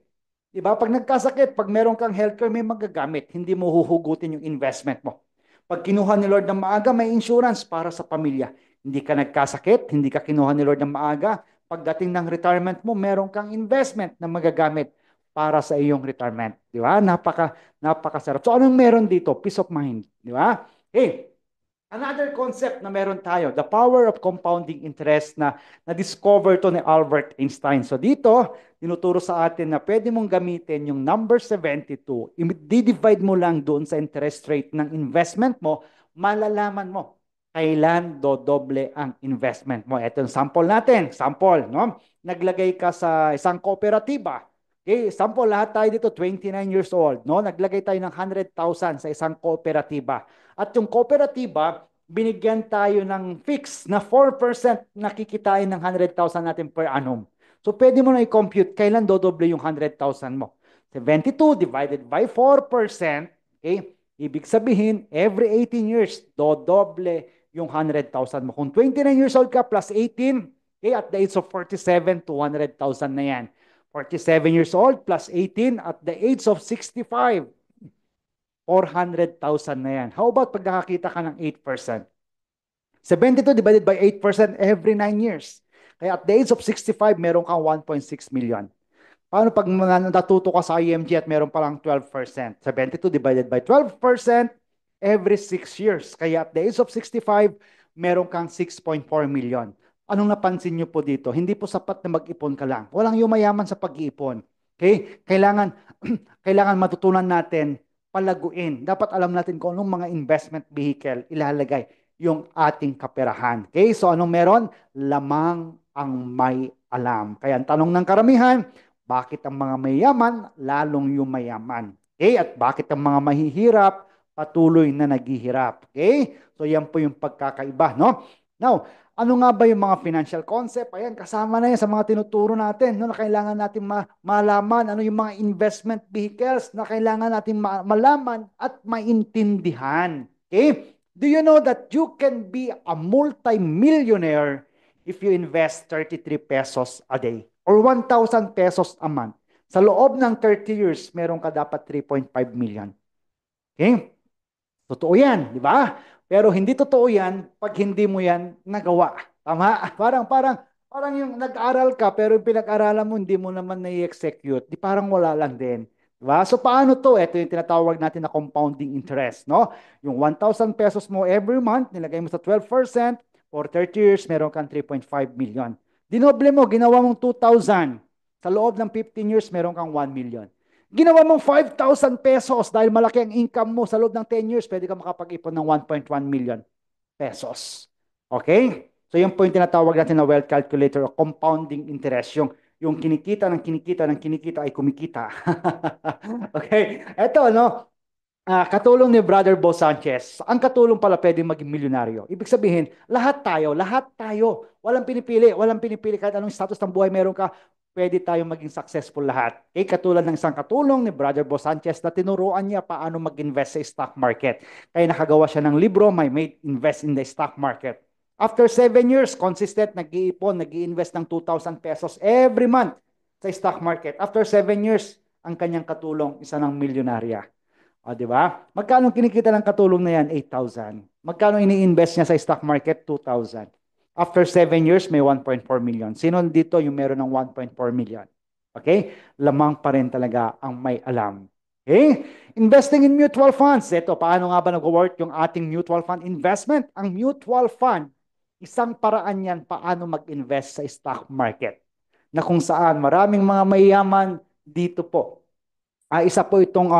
Di ba? Pag nagkasakit, pag meron kang healthcare, may magagamit. Hindi mo huhugutin yung investment mo. Pag kinuha ni Lord ng maaga, may insurance para sa pamilya. Hindi ka nagkasakit, hindi ka kinuha ni Lord ng maaga. Pagdating ng retirement mo, meron kang investment na magagamit para sa iyong retirement. Di ba? Napakasarap. So anong meron dito? Peace of mind. Di ba? Hey, another concept na meron tayo, the power of compounding interest na na-discover to ni Albert Einstein. So dito, tinuturo sa atin na pwede mong gamitin yung number 72, i-divide mo lang doon sa interest rate ng investment mo, malalaman mo kailan dodoble ang investment mo. Ito yung sample natin. Sample, no? Naglagay ka sa isang kooperatiba. Okay, sample, lahat tayo dito 29 years old, no? Naglagay tayo ng 100,000 sa isang kooperatiba. At yung kooperatiba, binigyan tayo ng fix na 4% nakikitain ng 100,000 natin per annum. So pwede mo na i-compute kailan dodoble yung 100,000 mo. 72 divided by 4%, okay? Ibig sabihin, every 18 years, dodoble yung 100,000 mo. Kung 29 years old ka plus 18, okay, at the age of 47, 200,000 na yan. 47 years old plus 18 at the age of 65, 400,000 na yan. How about pag nakakita ka ng 8%? 72 divided by 8% every 9 years. Kaya at the age of 65, meron kang 1.6 million. Paano pag natuto ka sa IMG at meron palang 12%? 72 divided by 12% every 6 years. Kaya at the age of 65, meron kang 6.4 million. Anong napansin nyo po dito? Hindi po sapat na mag-ipon ka lang. Walang yumayaman sa pag-iipon. Okay? Kailangan matutunan natin palaguin. Dapat alam natin kung anong mga investment vehicle ilalagay yung ating kaperahan. Okay? So anong meron? Lamang ang may alam. Kaya ang tanong ng karamihan, bakit ang mga mayaman lalong yumayaman? Okay? At bakit ang mga mahihirap patuloy na naghihirap? Okay? So yan po yung pagkakaiba, no? Now, ano nga ba yung mga financial concept? Ayan, kasama na yan sa mga tinuturo natin, no, na kailangan natin malaman. Ano yung mga investment vehicles na kailangan natin malaman at maintindihan. Okay? Do you know that you can be a multi-millionaire if you invest 33 pesos a day or 1,000 pesos a month? Sa loob ng 30 years, meron ka dapat 3.5 million. Okay? Totoo yan, di ba? Pero hindi totoo yan pag hindi mo yan nagawa. Tama? Parang yung nag-aral ka pero yung pinag-aralan mo hindi mo naman na-execute. Di parang wala lang din. Di ba? So paano to? Ito yung tinatawag natin na compounding interest, no? Yung 1,000 pesos mo every month, nilagay mo sa 12%, for 30 years, meron kang 3.5 million. Dinoble mo, ginawa mong 2,000. Sa loob ng 15 years, meron kang 1 million. Ginawa mong 5,000 pesos dahil malaki ang income mo sa loob ng 10 years, pwede ka makapag-ipon ng 1.1 million pesos. Okay? So yung point tinatawag natin na wealth calculator o compounding interest, yung kinikita ng kinikita ng kinikita ay kumikita. Okay? Ito, no? Katulong ni Brother Bo Sanchez, ang katulong pala pwedeng maging milyonaryo. Ibig sabihin, lahat tayo, walang pinipili kahit anong status ng buhay meron ka, pwede tayong maging successful lahat. Okay? Katulad ng isang katulong ni Brother Bo Sanchez na tinuruan niya paano mag-invest sa stock market. Kaya nakagawa siya ng libro, My Mate Invest in the Stock Market. After 7 years, consistent, nag-iipon, nag-i-invest ng 2,000 pesos every month sa stock market. After 7 years, ang kanyang katulong, isa ng milyonarya. O, di ba? Magkano kinikita ng katulong na yan? 8,000. Magkano ini-invest niya sa stock market? 2,000. After 7 years, may 1.4 million. Sino dito yung meron ng 1.4 million? Okay? Lamang pa rin talaga ang may alam. Okay? Investing in mutual funds. Ito, paano nga ba nag-work yung ating mutual fund investment? Ang mutual fund, isang paraan yan paano mag-invest sa stock market na kung saan maraming mga mayayaman dito po isa po itong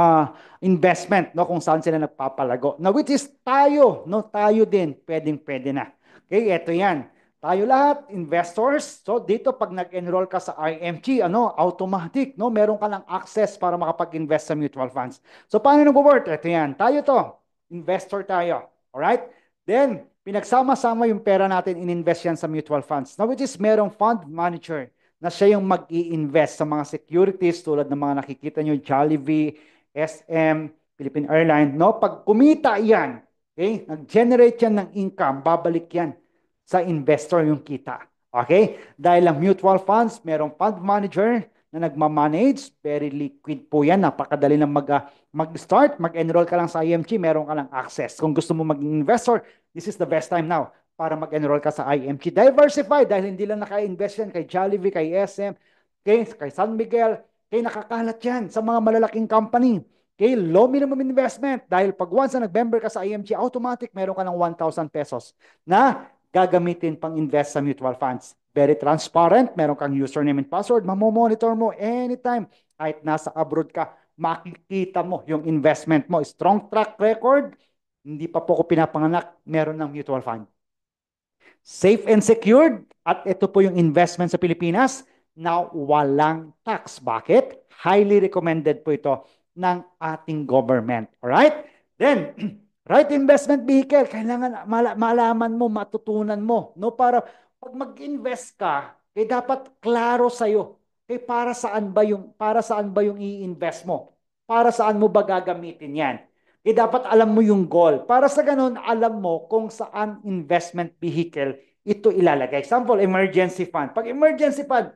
investment no kung saan sila nagpapalago. Now which is tayo, no, tayo din pwedeng-pwede na. Okay, ito 'yan. Tayo lahat investors. So dito pag nag-enroll ka sa IMG, automatic, no, meron ka ng access para makapag-invest sa mutual funds. So paano nag-work? Ito 'yan. Tayo to, investor tayo. All right? Then pinagsama-sama yung pera natin in-invest yan sa mutual funds. Now which is merong fund manager na siya yung mag-i-invest sa mga securities tulad ng mga nakikita nyo, Jollibee, SM, Philippine Airlines, no? Pag kumita yan, okay, nag-generate yan ng income, babalik yan sa investor yung kita. Okay? Dahil ang mutual funds, merong fund manager na nagmamanage, very liquid po yan, napakadali lang mag-start, mag-enroll ka lang sa IMG, meron ka lang access. Kung gusto mo maging investor, this is the best time now para mag-enroll ka sa IMG. Diversify dahil hindi lang naka-invest yan kay Jollibee, kay SM, kay San Miguel, kay nakakalat yan sa mga malalaking company. Okay, low minimum investment dahil pag once na nag-member ka sa IMG, automatic meron ka ng 1,000 pesos na gagamitin pang invest sa mutual funds. Very transparent, meron kang username and password, mamomonitor mo anytime. Kahit nasa abroad ka, makikita mo yung investment mo. Strong track record, hindi pa po ko pinapanganak, meron ng mutual fund. Safe and secured. At ito po yung investment sa Pilipinas na walang tax. Bakit? Highly recommended po ito ng ating government. Alright? Then, right investment vehicle, kailangan malaman mo, matutunan mo. No? Para pag mag-invest ka, dapat klaro sa'yo. Para saan ba yung i-invest mo? Para saan mo ba gagamitin yan? Dapat alam mo yung goal. Para sa ganun, alam mo kung saan investment vehicle ito ilalagay. Example, emergency fund. Pag emergency fund,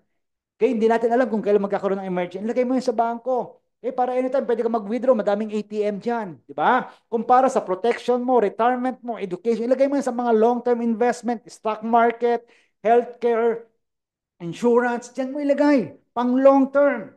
hindi natin alam kung kailan magkakaroon ng emergency. Ilagay mo yun sa bangko. Para anytime, pwede ka mag-withdraw. Madaming ATM dyan. Di ba? Kumpara sa protection mo, retirement mo, education, ilagay mo yun sa mga long-term investment, stock market, healthcare, insurance. Dyan mo ilagay. Pang long-term.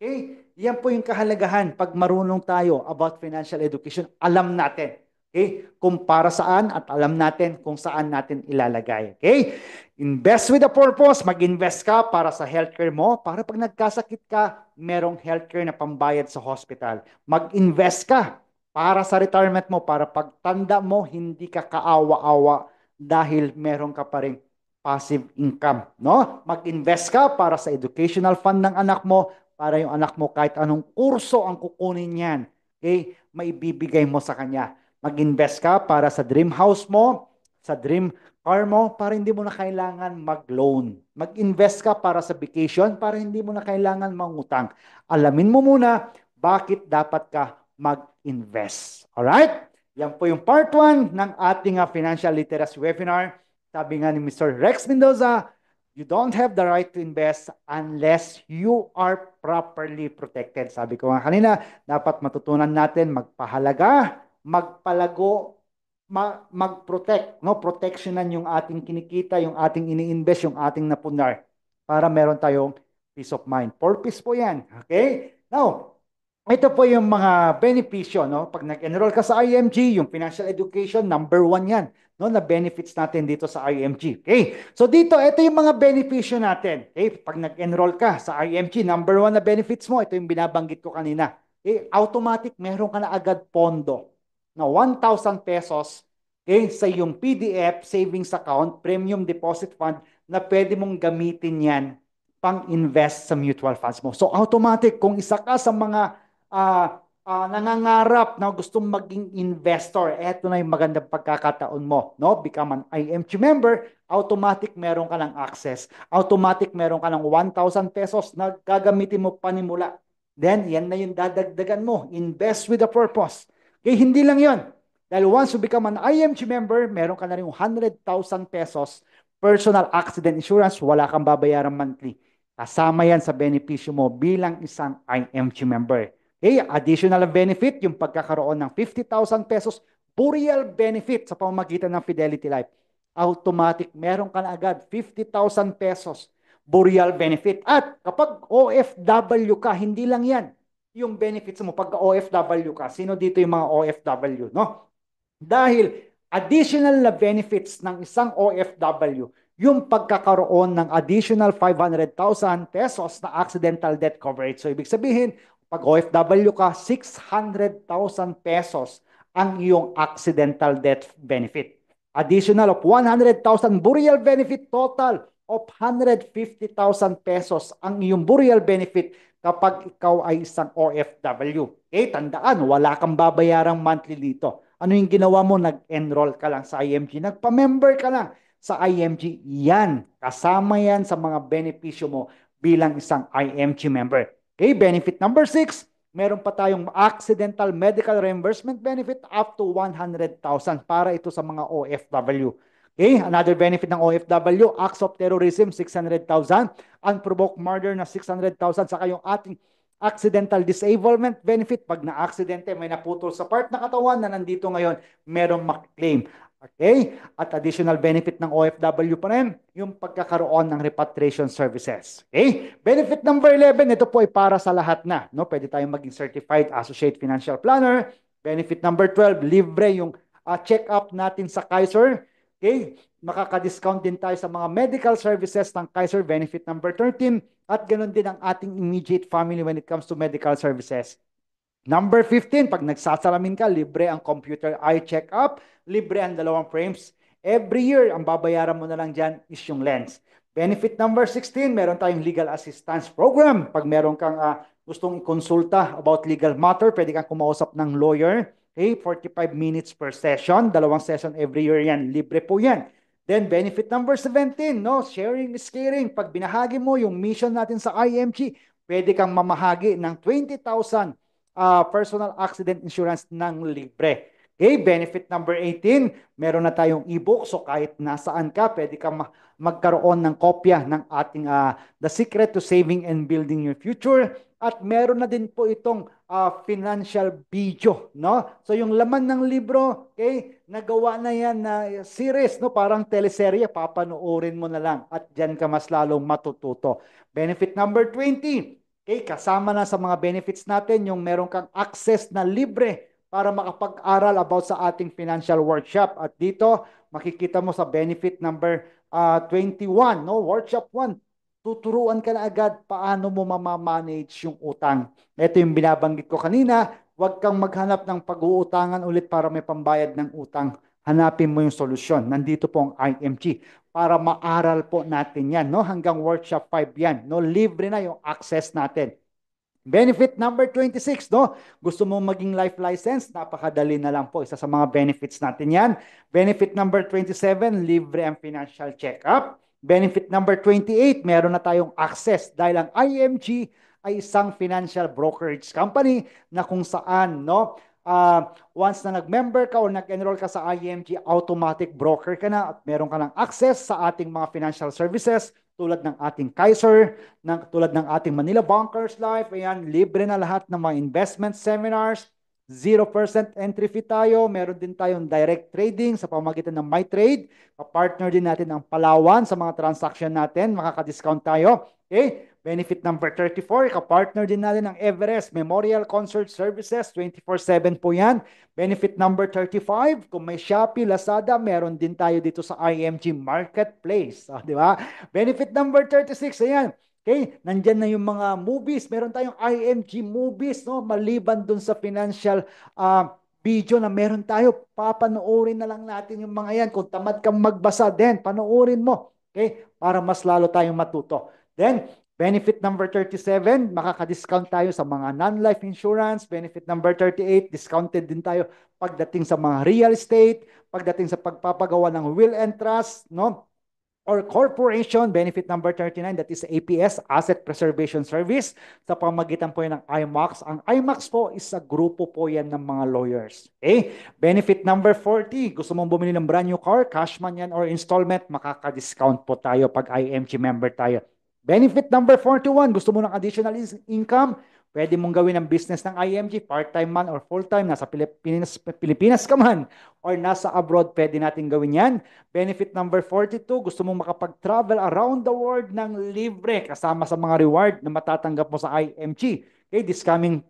Okay? Yan po yung kahalagahan pag marunong tayo about financial education. Alam natin. Okay? Kung para saan at alam natin kung saan natin ilalagay. Okay? Invest with a purpose. Mag-invest ka para sa healthcare mo. Para pag nagkasakit ka, merong healthcare na pambayad sa hospital. Mag-invest ka para sa retirement mo. Para pag tanda mo, hindi ka kaawa-awa dahil meron ka pa rin passive income. No? Mag-invest ka para sa educational fund ng anak mo para yung anak mo kahit anong kurso ang kukunin niyan, okay, maibibigay mo sa kanya. Mag-invest ka para sa dream house mo, sa dream car mo, para hindi mo na kailangan mag-loan. Mag-invest ka para sa vacation, para hindi mo na kailangan mangutang. Alamin mo muna bakit dapat ka mag-invest. Alright? Yan po yung part 1 ng ating financial literacy webinar. Sabi nga ni Mr. Rex Mendoza, you don't have the right to invest unless you are properly protected. Sabi ko nga kanina, dapat matutunan natin magpahalaga, magpalago, mag-protect, no? Protectionan yung ating kinikita, yung ating ini-invest, yung ating napundar para meron tayong peace of mind. Purpose po yan. Okay? Now, ito po yung mga benepisyo, no? Pag nag-enroll ka sa IMG, yung financial education, number 1 yan, no? Na benefits natin dito sa IMG. Okay? So dito, ito yung mga benepisyo natin. Okay? Pag nag-enroll ka sa IMG, number 1 na benefits mo, ito yung binabanggit ko kanina. Okay? Automatic, meron ka na agad pondo na 1,000 pesos, okay, sa yung PDF savings account, premium deposit fund, na pwede mong gamitin yan pang-invest sa mutual funds mo. So automatic, kung isa ka sa mga nangangarap na gustong maging investor, eto na yung magandang pagkakataon mo, no? Become an IMG member, automatic meron ka ng access. Automatic meron ka ng 1,000 pesos na gagamitin mo panimula. Then, yan na yung dadagdagan mo. Invest with a purpose. Okay, hindi lang yon. Dahil once you become an IMG member, meron ka na rin 100,000 pesos personal accident insurance, wala kang babayaran monthly. Kasama yan sa benepisyo mo bilang isang IMG member. Okay, additional benefit, yung pagkakaroon ng 50,000 pesos burial benefit sa pamamagitan ng Fidelity Life. Automatic, meron ka na agad 50,000 pesos burial benefit. At kapag OFW ka, hindi lang yan yung benefits mo pagka OFW ka. Sino dito yung mga OFW, no? Dahil additional na benefits ng isang OFW, yung pagkakaroon ng additional 500,000 pesos na accidental death coverage. So ibig sabihin, pag OFW ka, 600,000 pesos ang iyong accidental death benefit. Additional of 100,000 burial benefit, total of 150,000 pesos ang iyong burial benefit kapag ikaw ay isang OFW. Tandaan, wala kang babayarang monthly dito. Ano yung ginawa mo? Nag-enroll ka lang sa IMG. Nagpa-member ka lang sa IMG. Yan. Kasama yan sa mga benepisyo mo bilang isang IMG member. Benefit number 6, meron pa tayong accidental medical reimbursement benefit up to 100,000 para ito sa mga OFW. Another benefit ng OFW, acts of terrorism, 600,000. Unprovoked murder na 600,000. Saka yung ating accidental disablement benefit, pag na-aksidente, may naputol sa part ng katawan na nandito ngayon, merong mag-claim. Okay? At additional benefit ng OFW pa rin, yung pagkakaroon ng repatriation services. Okay? Benefit number 11, ito po ay para sa lahat na. No? Pwede tayong maging certified associate financial planner. Benefit number 12, libre yung check-up natin sa Kaiser. Okay? Makaka-discount din tayo sa mga medical services ng Kaiser. Benefit number 13. At ganoon din ang ating immediate family when it comes to medical services. Number 15, pag nagsasalamin ka, libre ang computer eye check-up, libre ang 2 frames. Every year, ang babayaran mo na lang dyan is yung lens. Benefit number 16, meron tayong legal assistance program. Pag meron kang gustong konsulta about legal matter, pwede kang kumausap ng lawyer. 45 minutes per session, 2 session every year yan. Libre po yan. Then benefit number 17, no? Sharing is caring. Pag binahagi mo yung mission natin sa IMG, pwede kang mamahagi ng 20,000 personal accident insurance ng libre. Benefit number 18, meron na tayong ebook. So kahit nasaan ka, pwede ka magkaroon ng kopya ng ating The Secret to Saving and Building Your Future. At meron na din po itong financial video, no? So yung laman ng libro, nagawa na yan na series, no? Parang teleserye, papanoorin mo na lang at diyan ka mas lalong matututo. Benefit number 20, kasama na sa mga benefits natin yung meron kang access na libre para makapag-aral about sa ating financial workshop. At dito, makikita mo sa benefit number 21, no? Workshop 1, tuturuan ka na agad paano mo mamamanage yung utang. Ito yung binabanggit ko kanina, huwag kang maghanap ng pag-uutangan ulit para may pambayad ng utang. Hanapin mo yung solusyon. Nandito po ang IMG para maaral po natin yan, no? Hanggang workshop 5 yan, no? Libre na yung access natin. Benefit number 26, no? Gusto mo maging life license? Napakadali na lang po. Isa sa mga benefits natin yan. Benefit number 27, libre ang financial check-up. Benefit number 28, meron na tayong access dahil ang IMG ay isang financial brokerage company na kung saan, no? Once na nag-member ka o nag-enroll ka sa IMG, automatic broker ka na at meron ka ng access sa ating mga financial services tulad ng ating Kaiser, tulad ng ating Manila Bankers Life. Ayan, libre na lahat ng mga investment seminars. 0% entry fee tayo. Meron din tayong direct trading sa pamamagitan ng MyTrade. Kapartner din natin ang Palawan sa mga transaction natin. Makaka-discount tayo. Benefit number 34, kapartner din natin ng Everest Memorial Concert Services, 24/7 po yan. Benefit number 35, kung may Shopee, Lazada, meron din tayo dito sa IMG Marketplace. Di ba? Benefit number 36, ayan. Nandyan na yung mga movies. Meron tayong IMG movies, no? Maliban dun sa financial video na meron tayo, papanoorin na lang natin yung mga yan. Kung tamad kang magbasa din, panoorin mo. Para mas lalo tayong matuto. Then, Benefit number 37, makaka-discount tayo sa mga non-life insurance. Benefit number 38, discounted din tayo pagdating sa mga real estate, pagdating sa pagpapagawa ng will and trust, no? Or corporation. Benefit number 39, that is APS, Asset Preservation Service, sa pamagitan po yan ng IMAX. Ang IMAX po is a grupo po yan ng mga lawyers. Okay? Benefit number 40, gusto mong bumili ng brand new car, cash man yan or installment, makaka-discount po tayo pag IMG member tayo. Benefit number 41, gusto mo ng additional income, pwede mong gawin ang business ng IMG, part-time man or full-time, nasa Pilipinas ka man or nasa abroad, pwede natin gawin yan. Benefit number 42, gusto mong makapag-travel around the world ng libre kasama sa mga reward na matatanggap mo sa IMG. Okay, this coming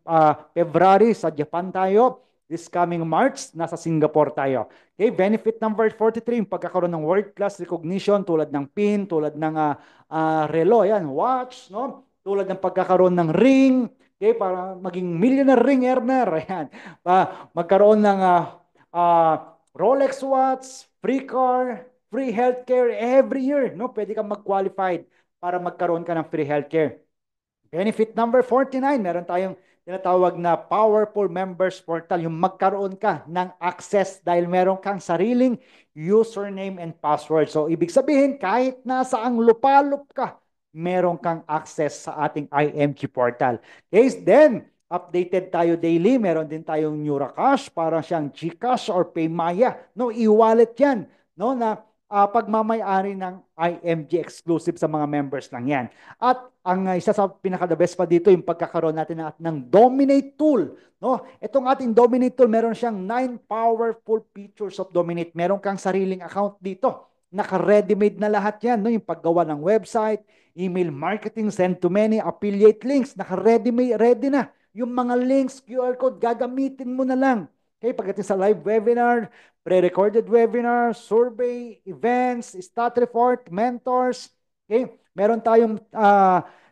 February sa Japan tayo. This coming March, nasa Singapore tayo. Okay, benefit number 43, yung pagkakaroon ng world-class recognition tulad ng pin, tulad ng relo, yan, watch, no? Tulad ng pagkakaroon ng ring, okay, para maging millionaire ring earner, ayan. Magkaroon ng Rolex watch, free car, free healthcare every year, no? Pwede kang mag-qualified para magkaroon ka ng free healthcare. Benefit number 49, meron tayong tinatawag na Powerful Members Portal, yung magkaroon ka ng access dahil meron kang sariling username and password. So, ibig sabihin, kahit nasa ang lupalop ka, meron kang access sa ating IMG portal. Okay, then, updated tayo daily. Meron din tayong Neuracash, parang siyang GCash or Paymaya. No, e-wallet yan. No, na pagmamayari ng IMG exclusive sa mga members lang yan. At ang isa sa pinaka-the best pa dito, yung pagkakaroon natin ng Dominate tool. No? Itong ating Dominate tool, meron siyang 9 powerful features of Dominate. Meron kang sariling account dito. Naka-ready-made na lahat yan. No? Yung paggawa ng website, email marketing, send to many, affiliate links, naka-ready-made, ready na. Yung mga links, QR code, gagamitin mo na lang. Okay, pagdating sa live webinar, pre-recorded webinar, survey, events, stat report, mentors. Okay, meron tayong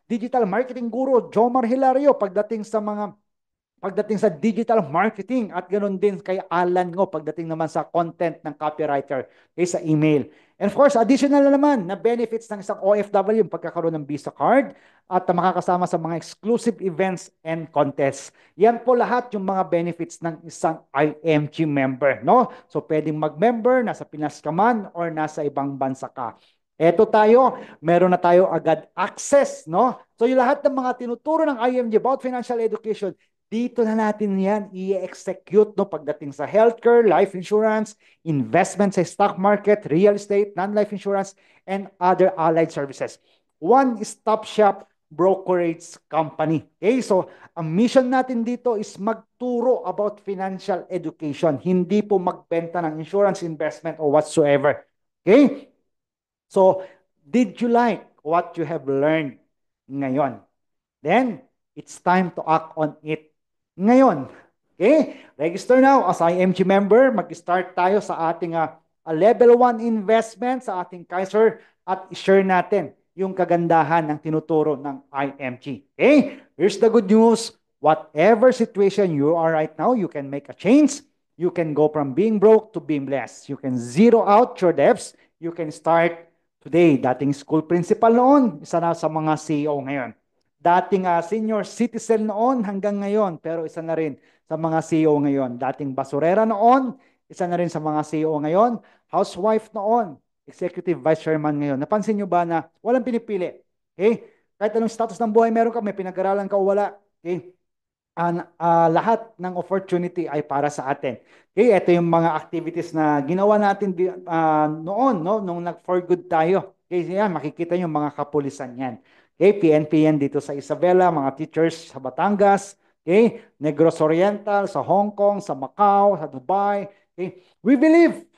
digital marketing guru, Jomar Hilario, pagdating sa digital marketing at ganoon din kay Alan Ngo pagdating naman sa content ng copywriter kay sa email. And of course, additional na naman na benefits ng isang OFW, yung pagkakaroon ng Visa card at makakasama sa mga exclusive events and contests. Yan po lahat yung mga benefits ng isang IMG member, no? So pwedeng mag-member, nasa Pinas ka man or nasa ibang bansa ka. Eto tayo, meron na tayo agad access, no? So yung lahat ng mga tinuturo ng IMG about financial education, dito na natin yan i-execute, no, pagdating sa healthcare, life insurance, investment sa stock market, real estate, non-life insurance, and other allied services. One-stop shop brokerage company. Okay, so ang mission natin dito is magturo about financial education, hindi po magbenta ng insurance, investment, or whatsoever. Okay, so did you like what you have learned ngayon? Then, it's time to act on it ngayon. Okay? Register now as IMG member. Mag-start tayo sa ating level 1 investment sa ating Kaiser at i-share natin yung kagandahan ng tinuturo ng IMG. Okay? Here's the good news. Whatever situation you are right now, you can make a change. You can go from being broke to being blessed. You can zero out your debts. You can start today. Dating school principal noon, isa na sa mga CEO ngayon. Dating senior citizen noon hanggang ngayon, pero isa na rin sa mga CEO ngayon. Dating basurera noon, isa na rin sa mga CEO ngayon. Housewife noon, executive vice chairman ngayon. Napansin nyo ba na walang pinipili? Okay? Kahit anong status ng buhay meron ka, may pinag-aralan ka o wala. Okay? Lahat ng opportunity ay para sa atin. Okay? Ito yung mga activities na ginawa natin noon, no? Nung nag-for good tayo. Okay? Yan, makikita yung mga kapulisan yan. Okay, PNP yan dito sa Isabela, mga teachers sa Batangas, okay, Negros Oriental, sa Hong Kong, sa Macau, sa Dubai. Okay. We believe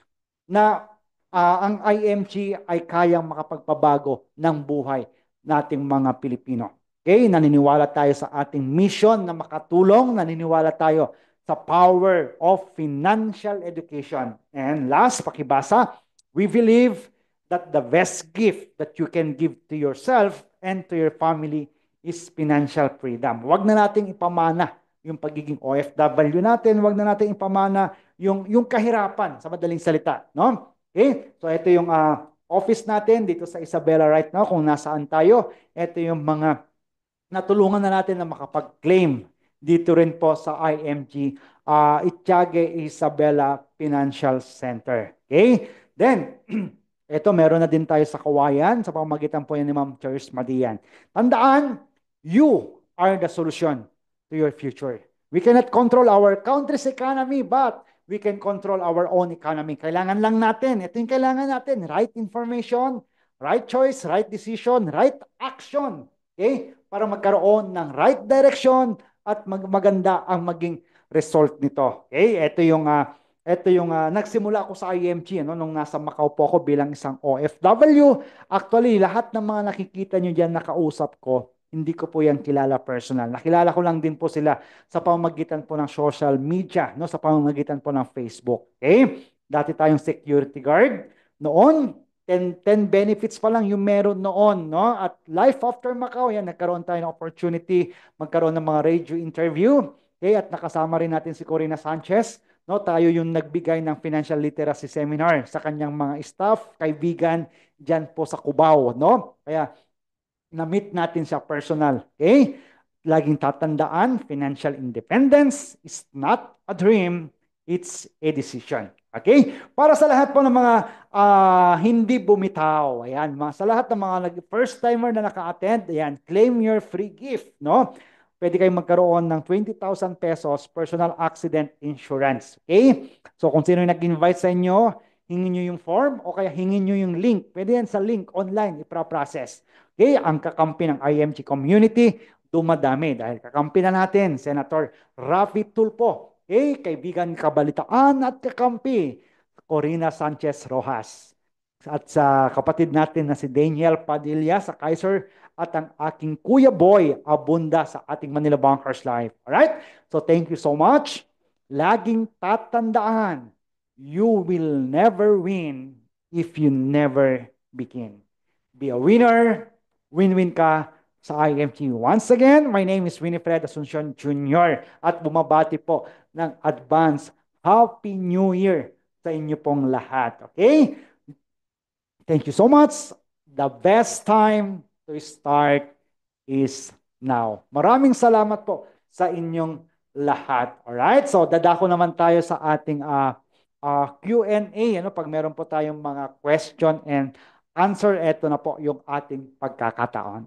na ang IMG ay kayang makapagpabago ng buhay nating mga Pilipino. Okay, naniniwala tayo sa ating mission na makatulong, naniniwala tayo sa power of financial education. And last, pakibasa, we believe that the best gift that you can give to yourself and to your family is financial freedom. Huwag na nating ipamana yung pagiging OFW natin, huwag na nating ipamana yung kahirapan sa madaling salita, no? Okay? So ito yung office natin dito sa Isabela right now, kung nasaan tayo. Ito yung mga natulungan na natin na makapag-claim dito rin po sa IMG, Itiage Isabela Financial Center. Okay? Then, ito meron na din tayo sa Kawayan sa pamamagitan po yan ni Ma'am Charis Madian. Tandaan, you are the solution to your future. We cannot control our country's economy, but we can control our own economy. Kailangan lang natin, ito yung kailangan natin, right information, right choice, right decision, right action. Okay? Para magkaroon ng right direction at maganda ang maging result nito. Okay? Ito yung nagsimula ako sa IMG nung nasa Macau po ako bilang isang OFW. Actually, lahat ng mga nakikita nyo diyan nakausap ko, hindi ko po yan kilala personal. Nakilala ko lang din po sila sa pamamagitan po ng social media, no, sa pamamagitan po ng Facebook. Okay? Dati tayong security guard. Noon, 10 benefits pa lang yung meron noon, no? At Life After Macau, yan, nagkaroon tayo ng opportunity magkaroon ng mga radio interview. Okay? At nakasama rin natin si Corina Sanchez, no? Tayo yung nagbigay ng financial literacy seminar sa kanyang mga staff, kaibigan diyan po sa Cubao, no? Kaya na-meet natin siya personal. Okay? Laging tatandaan, financial independence is not a dream, it's a decision. Okay? Para sa lahat po ng mga hindi bumitaw, ayan, sa lahat ng mga first timer na naka-attend, ayan, claim your free gift, no? Pwede kayong magkaroon ng 20,000 pesos personal accident insurance. Okay? So kung sino yung nag-invite sa inyo, hingin nyo yung form o kaya hingin nyo yung link. Pwede yan sa link online, ipra-process. Okay? Ang kakampi ng IMG community, dumadami dahil kakampi na natin, Senator Rafi Tulfo. Okay? Kaibigan kabalitaan at kakampi, Corina Sanchez Rojas. At sa kapatid natin na si Daniel Padilla sa Kaiser at ang aking Kuya Boy Abunda sa ating Manila Bankers Live. Alright? So thank you so much. Laging tatandaan, you will never win if you never begin. Be a winner, win-win ka sa IMG. Once again, my name is Winifred Asuncion Jr. at bumabati po ng advance Happy New Year sa inyo pong lahat. Okay? Thank you so much. The best time to start is now. Maraming salamat po sa inyong lahat. Alright? So, dadako naman tayo sa ating Q&A. Pag meron po tayong mga question and answer, eto na po yung ating pagkakataon.